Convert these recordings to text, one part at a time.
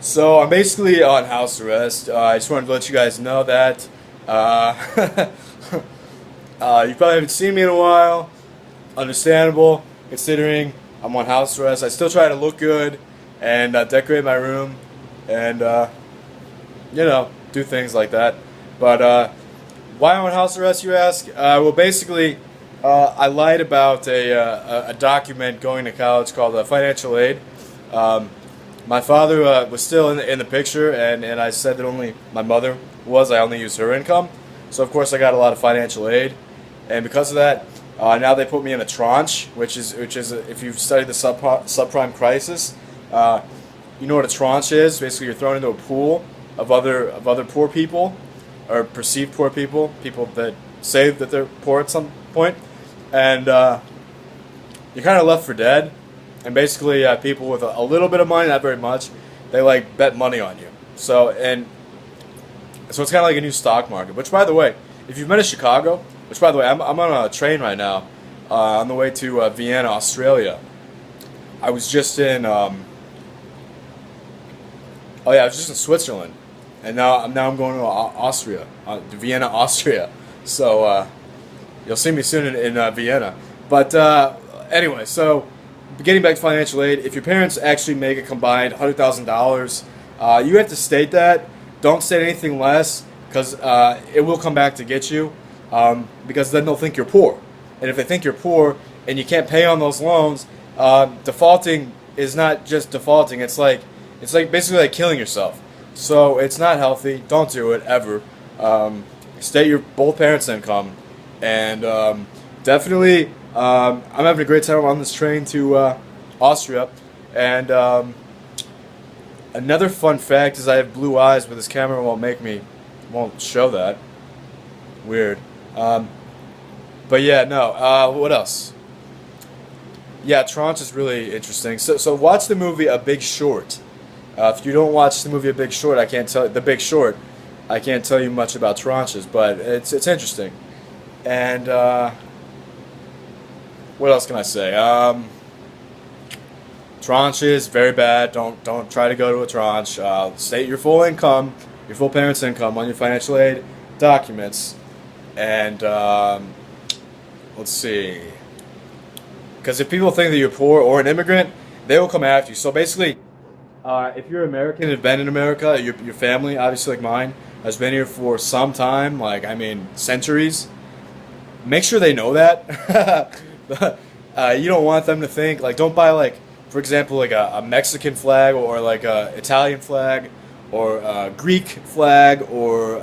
So I'm basically on house arrest. I just wanted to let you guys know that. Uh, you probably haven't seen me in a while. Understandable, considering I'm on house arrest. I still try to look good and decorate my room and, do things like that. But why I'm on house arrest, you ask? Well, basically, I lied about a document going to college called financial aid. My father was still in the picture, and I said that only my mother was. I only used her income. So, of course, I got a lot of financial aid. And because of that, now they put me in a tranche, which is if you've studied the subprime crisis, you know what a tranche is. Basically, you're thrown into a pool of other poor people, or perceived poor people, people that say that they're poor at some point, and you're kind of left for dead. And basically, people with a little bit of money, not very much, they like bet money on you. So it's kind of like a new stock market. Which, by the way, if you've been to Chicago, which by the way, I'm on a train right now, on the way to Vienna, Australia. I was just in I was just in Switzerland, and now I'm going to Austria, to Vienna, Austria. So you'll see me soon in Vienna. But anyway, so getting back to financial aid, if your parents actually make a combined $100,000, you have to state that. Don't state anything less, because it will come back to get you, because then they'll think you're poor. And if they think you're poor and you can't pay on those loans, defaulting is not just defaulting. It's like basically like killing yourself. So it's not healthy. Don't do it ever. State your both parents' income, and definitely. I'm having a great time on this train to Austria, and another fun fact is I have blue eyes, but this camera won't show that. Weird. But yeah, no. What else? Yeah, tranche is really interesting. So watch the movie A Big Short. If you don't watch the movie A Big Short, The Big Short, I can't tell you much about tranches, but it's interesting. And what else can I say? Tranches, very bad. Don't try to go to a tranche. State your full income, your full parents' income on your financial aid documents. And let's see. Because if people think that you're poor or an immigrant, they will come after you. So basically, if you're American and have been in America, your family, obviously like mine, has been here for some time, centuries, make sure they know that. You don't want them to think, don't buy, for example, a Mexican flag, or a Italian flag, or a Greek flag, or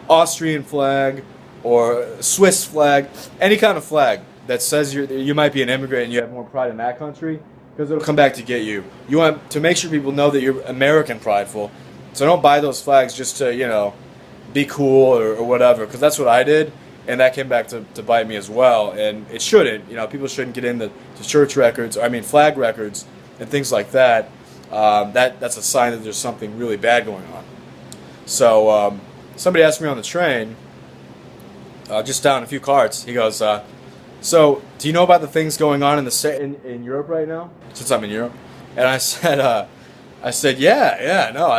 Austrian flag, or Swiss flag, any kind of flag that says you might be an immigrant and you have more pride in that country, because it'll come back to get you. You want to make sure people know that you're American prideful, so don't buy those flags just to, be cool or whatever, because that's what I did. And that came back to bite me as well, and it shouldn't. People shouldn't get into church records, flag records, and things like that. That's a sign that there's something really bad going on. So somebody asked me on the train, just down a few carts. He goes, "So do you know about the things going on in Europe right now?" Since I'm in Europe, and I said, yeah, no,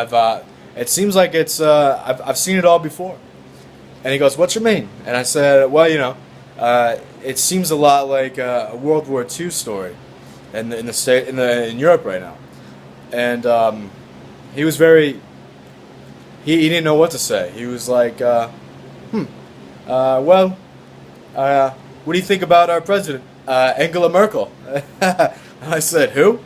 it seems like I've seen it all before. And he goes, "What you mean?" And I said, "Well, it seems a lot like a World War II story in Europe right now." And he was very. He didn't know what to say. He was like, "Well, what do you think about our president, Angela Merkel?" I said, "Who?"